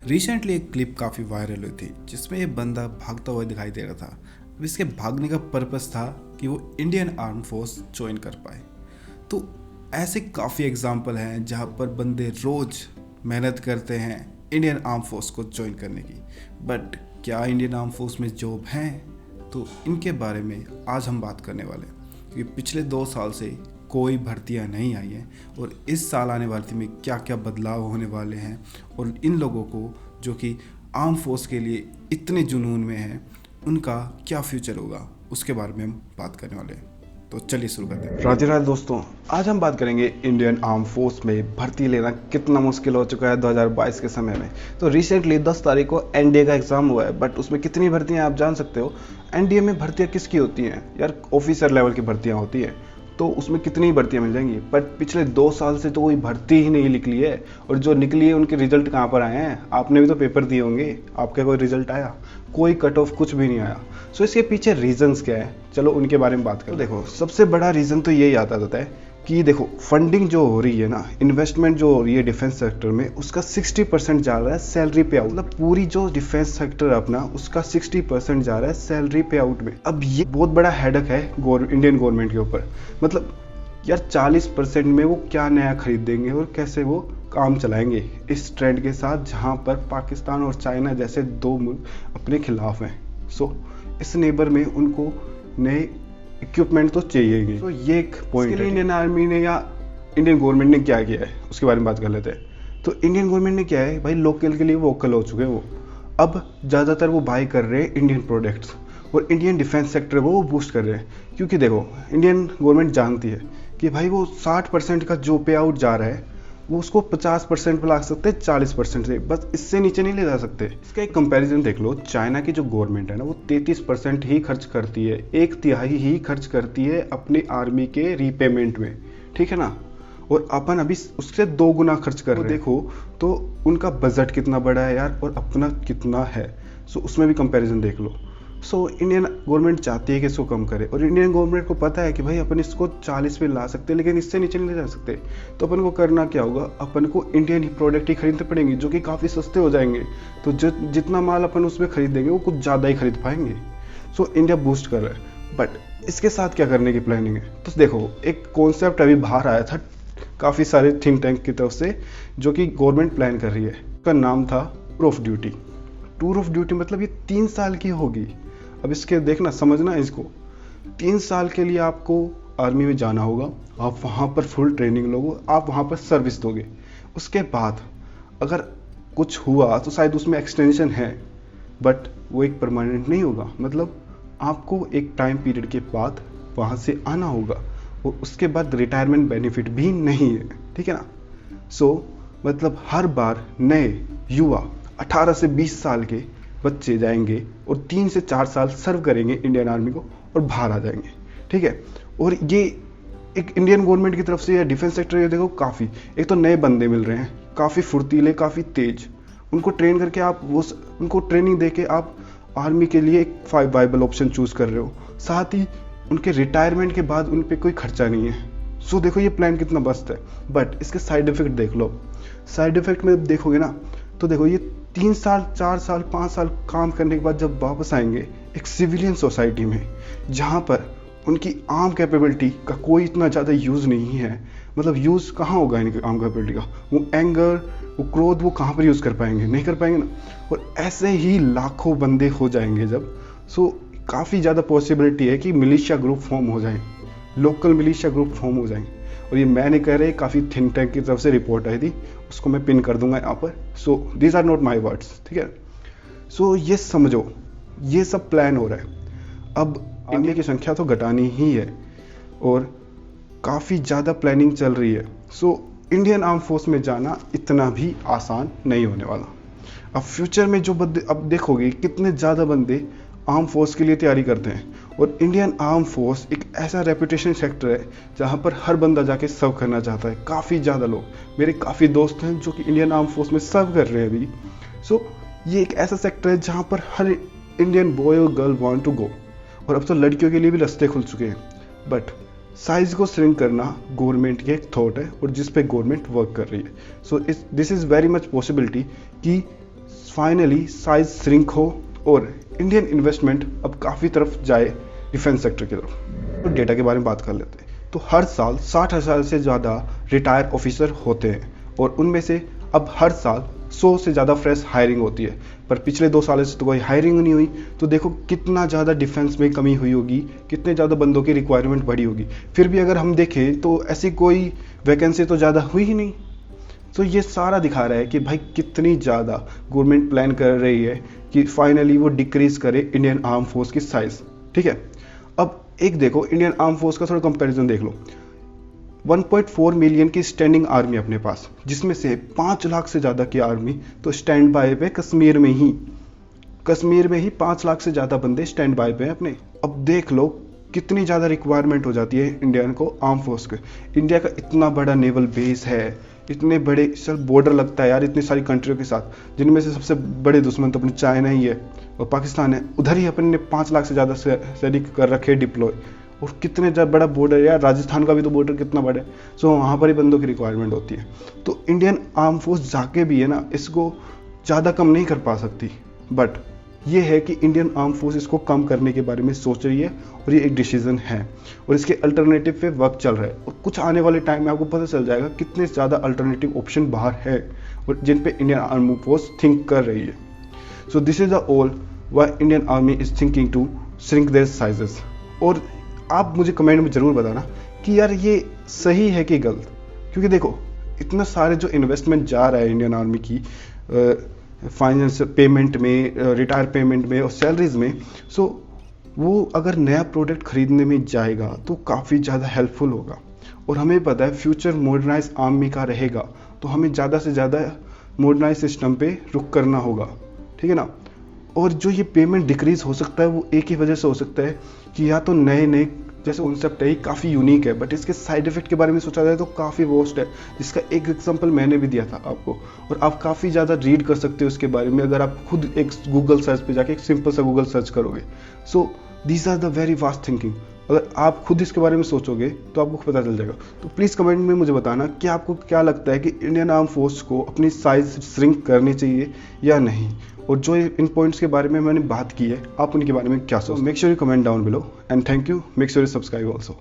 Recently एक clip काफ़ी viral हुई थी जिसमें ये बंदा भागता हुआ दिखाई दे रहा था। अब इसके भागने का पर्पस था कि वो इंडियन आर्म फोर्स ज्वाइन कर पाए। तो ऐसे काफ़ी एग्जाम्पल हैं जहाँ पर बंदे रोज़ मेहनत करते हैं इंडियन आर्म फोर्स को ज्वाइन करने की। बट क्या इंडियन आर्म फोर्स में जॉब हैं? तो इनके बारे में आज हम बात करने वाले हैं, क्योंकि पिछले 2 साल से कोई भर्तियां नहीं आई हैं और इस साल आने भर्ती में क्या क्या बदलाव होने वाले हैं और इन लोगों को जो कि आर्म फोर्स के लिए इतने जुनून में हैं उनका क्या फ्यूचर होगा, उसके बारे में हम बात करने वाले हैं। तो चलिए शुरू करते हैं। राधे राधे दोस्तों, आज हम बात करेंगे इंडियन आर्म फोर्स में भर्ती लेना कितना मुश्किल हो चुका है 2022 के समय में। तो रिसेंटली 10 तारीख को एनडीए का एग्जाम हुआ है, बट उसमें कितनी भर्तियां आप जान सकते हो। एनडीए में भर्तियां किसकी होती हैं यार? ऑफिसर लेवल की भर्तियां होती हैं। तो उसमें कितनी भर्तियां मिल जाएंगी, बट पिछले 2 साल से तो कोई भर्ती ही नहीं निकली है। और जो निकली है उनके रिजल्ट कहाँ पर आए हैं? आपने भी तो पेपर दिए होंगे, आपका कोई रिजल्ट आया? कोई कट ऑफ कुछ भी नहीं आया। सो इसके पीछे रीजंस क्या है, चलो उनके बारे में बात करें। देखो, सबसे बड़ा रीज़न तो यही आता है कि देखो, फंडिंग जो हो रही है ना, इन्वेस्टमेंट जो हो रही है डिफेंस सेक्टर में, उसका 60% जा रहा है सैलरी पे आउट। मतलब पूरी जो डिफेंस सेक्टर है अपना, उसका 60% जा रहा है सैलरी पे आउट में। अब ये बहुत बड़ा हेडक है इंडियन गवर्नमेंट के ऊपर। मतलब यार 40% में वो क्या नया खरीद देंगे और कैसे वो काम चलाएंगे इस ट्रेंड के साथ, जहाँ पर पाकिस्तान और चाइना जैसे 2 मुल्क अपने खिलाफ हैं। सो इस नेबर में उनको नए इक्विपमेंट तो चाहिए ही। तो ये एक पॉइंट है। इंडियन आर्मी ने या इंडियन गवर्नमेंट ने क्या किया है उसके बारे में बात कर लेते हैं। तो इंडियन गवर्नमेंट ने क्या है भाई, लोकल के लिए वोकल हो चुके हैं वो। अब ज़्यादातर वो बाय कर रहे हैं इंडियन प्रोडक्ट्स और इंडियन डिफेंस सेक्टर को वो बूस्ट कर रहे हैं। क्योंकि देखो, इंडियन गवर्नमेंट जानती है कि भाई वो 60% का जो पे आउट जा रहा है वो उसको 50% पे ला सकते हैं, 40% से, बस इससे नीचे नहीं ले जा सकते। इसका एक कंपैरिजन देख लो। चाइना की जो गवर्नमेंट है ना, वो 33% ही खर्च करती है, 1/3 ही खर्च करती है अपनी आर्मी के रीपेमेंट में, ठीक है ना। और अपन अभी उससे 2 गुना खर्च कर रहे हैं। देखो तो उनका बजट कितना बड़ा है यार, और अपना कितना है। सो उसमें भी कंपैरिजन देख लो। सो इंडियन गवर्नमेंट चाहती है कि इसको कम करे, और इंडियन गवर्नमेंट को पता है कि भाई अपन इसको 40 पे ला सकते हैं, लेकिन इससे नीचे नहीं ले जा सकते। तो अपन को करना क्या होगा, अपन को इंडियन ही प्रोडक्ट ही खरीदने पड़ेंगे जो कि काफ़ी सस्ते हो जाएंगे। तो जितना माल अपन उसमें खरीदेंगे वो कुछ ज़्यादा ही खरीद पाएंगे। सो इंडिया बूस्ट कर रहा है। बट इसके साथ क्या करने की प्लानिंग है? तो देखो, एक कॉन्सेप्ट अभी बाहर आया था काफ़ी सारे थिंक टैंक की तरफ से, जो कि गवर्नमेंट प्लान कर रही है। उसका नाम था tour of duty. Tour of duty मतलब ये 3 साल की होगी। अब इसके देखना, समझना इसको। 3 साल के लिए आपको आर्मी में जाना होगा, आप वहाँ पर फुल ट्रेनिंग लोगे, आप वहाँ पर सर्विस दोगे। उसके बाद अगर कुछ हुआ तो शायद उसमें एक्सटेंशन है, बट वो एक परमानेंट नहीं होगा। मतलब आपको एक टाइम पीरियड के बाद वहाँ से आना होगा, और उसके बाद रिटायरमेंट बेनिफिट भी नहीं है, ठीक है ना। सो मतलब हर बार नए युवा 18 से 20 साल के बच्चे जाएंगे और 3 से 4 साल सर्व करेंगे इंडियन आर्मी को और बाहर आ जाएंगे, ठीक है। और ये एक इंडियन गवर्नमेंट की तरफ से या डिफेंस सेक्टर, ये देखो काफ़ी, एक तो नए बंदे मिल रहे हैं, काफ़ी फुर्तीले, काफ़ी तेज। उनको ट्रेन करके आप उनको ट्रेनिंग दे के आप आर्मी के लिए एक वाइबल ऑप्शन चूज़ कर रहे हो। साथ ही उनके रिटायरमेंट के बाद उन पर कोई खर्चा नहीं है। सो देखो ये प्लान कितना मस्त है। बट इसके साइड इफेक्ट देख लो। साइड इफेक्ट में देखोगे ना, तो देखो ये 3 साल, 4 साल, 5 साल काम करने के बाद जब वापस आएंगे एक सिविलियन सोसाइटी में, जहाँ पर उनकी आर्म कैपेबिलिटी का कोई इतना ज़्यादा यूज़ नहीं है। मतलब यूज़ कहाँ होगा इनकी आर्म कैपेबिलिटी का? वो एंगर, वो क्रोध, वो कहाँ पर यूज़ कर पाएंगे? नहीं कर पाएंगे ना। और ऐसे ही लाखों बंदे हो जाएंगे जब। सो काफ़ी ज़्यादा पॉसिबिलिटी है कि मिलिशिया ग्रुप फॉर्म हो जाए, लोकल मिलिशिया ग्रुप फॉर्म हो जाएंगे। और ये मैं नहीं कह रहे, काफ़ी थिंक टैंक की तरफ से रिपोर्ट आई थी, उसको मैं पिन कर दूंगा यहाँ पर। So these are not my words, ठीक है। सो ये समझो, ये सब प्लान हो रहा है। अब इंडिया की संख्या तो घटानी ही है और काफ़ी ज़्यादा प्लानिंग चल रही है। सो इंडियन आर्म फोर्स में जाना इतना भी आसान नहीं होने वाला। अब फ्यूचर में जो बंदे, अब देखोगे कितने ज़्यादा बंदे आर्म फोर्स के लिए तैयारी करते हैं। और इंडियन आर्म फोर्स एक ऐसा रेपुटेशन सेक्टर है जहाँ पर हर बंदा जाके सर्व करना चाहता है। काफ़ी ज़्यादा लोग, मेरे काफ़ी दोस्त हैं जो कि इंडियन आर्म फोर्स में सर्व कर रहे हैं अभी। सो ये एक ऐसा सेक्टर है जहाँ पर हर इंडियन बॉय और गर्ल वांट टू गो। और अब तो लड़कियों के लिए भी रास्ते खुल चुके हैं। बट साइज को श्रिंक करना गवर्नमेंट की एक थॉट है और जिस पे गवर्नमेंट वर्क कर रही है। So this is very much possibility कि फाइनली साइज श्रिंक हो और इंडियन इन्वेस्टमेंट अब काफ़ी तरफ जाए डिफेंस सेक्टर की तरफ। तो डेटा के बारे में बात कर लेते हैं। तो हर साल 60,000 से ज़्यादा रिटायर ऑफिसर होते हैं और उनमें से अब हर साल 100 से ज़्यादा फ्रेश हायरिंग होती है। पर पिछले 2 सालों से तो कोई हायरिंग नहीं हुई। तो देखो कितना ज़्यादा डिफेंस में कमी हुई होगी, कितने ज़्यादा बंदों की रिक्वायरमेंट बढ़ी होगी। फिर भी अगर हम देखें तो ऐसी कोई वैकेंसी तो ज़्यादा हुई ही नहीं। तो ये सारा दिखा रहा है कि भाई कितनी ज़्यादा गवर्नमेंट प्लान कर रही है कि फाइनली वो डिक्रीज करे इंडियन आर्म फोर्स की साइज। ठीक है, अब एक देखो इंडियन आर्म फोर्स का थोड़ा कंपैरिजन देख लो। 1.4 मिलियन की स्टैंडिंग आर्मी अपने पास, जिसमें से 5 लाख से ज़्यादा की आर्मी तो स्टैंड बाय पे कश्मीर में ही 5 लाख से ज़्यादा बंदे स्टैंड बाय पे हैं अपने। अब देख लो कितनी ज़्यादा रिक्वायरमेंट हो जाती है इंडियन को आर्म फोर्स के। इंडिया का इतना बड़ा नेवल बेस है, इतने बड़े सर बॉर्डर लगता है यार इतनी सारी कंट्रियों के साथ, जिनमें से सबसे बड़े दुश्मन तो अपने चाइना ही है और पाकिस्तान है। उधर ही अपन ने 5 लाख से ज़्यादा सैनिक कर रखे डिप्लॉय, और कितने बड़ा बॉर्डर है यार। राजस्थान का भी तो बॉर्डर कितना बड़ा है। सो वहाँ पर ही बंदों की रिक्वायरमेंट होती है। तो इंडियन आर्म फोर्स जाके भी है ना इसको ज़्यादा कम नहीं कर पा सकती, बट ये है कि इंडियन आर्म फोर्स इसको कम करने के बारे में सोच रही है और ये एक डिसीजन है और इसके अल्टरनेटिव पे वर्क चल रहा है। और कुछ आने वाले टाइम में आपको पता चल जाएगा कितने ज़्यादा अल्टरनेटिव ऑप्शन बाहर है और जिन पे इंडियन आर्मी फोर्स थिंक कर रही है। So this is the all why Indian army is thinking to shrink their sizes. और आप मुझे कमेंट में ज़रूर बताना कि यार ये सही है कि गलत, क्योंकि देखो इतना सारे जो इन्वेस्टमेंट जा रहा है इंडियन आर्मी की फाइनेंस पेमेंट में, रिटायर पेमेंट में और सैलरीज में, सो वो अगर नया प्रोडक्ट खरीदने में जाएगा तो काफ़ी ज़्यादा हेल्पफुल होगा। और हमें पता है फ्यूचर मॉडर्नाइज आर्मी का रहेगा, तो हमें ज़्यादा से ज़्यादा मॉडर्नाइज सिस्टम पे रुक करना होगा। ठीक है ना। और जो ये पेमेंट डिक्रीज हो सकता है वो एक ही वजह से हो सकता है कि या तो नए जैसे कॉन्सेप्ट है काफ़ी यूनिक है, बट इसके साइड इफेक्ट के बारे में सोचा जाए तो काफ़ी वर्स्ट है, जिसका एक एग्जांपल मैंने भी दिया था आपको। और आप काफ़ी ज़्यादा रीड कर सकते हो इसके बारे में अगर आप खुद एक गूगल सर्च पे जाके एक सिंपल सा गूगल सर्च करोगे। So these are the very vast thinking. अगर आप खुद इसके बारे में सोचोगे तो आपको पता चल जाएगा। तो प्लीज़ कमेंट में मुझे बताना कि आपको क्या लगता है कि इंडियन आर्म फोर्स को अपनी साइज श्रिंक करनी चाहिए या नहीं, और जो इन पॉइंट्स के बारे में मैंने बात की है आप उनके बारे में क्या सोचते हो। Make sure you comment down below and thank you. Make sure you subscribe also.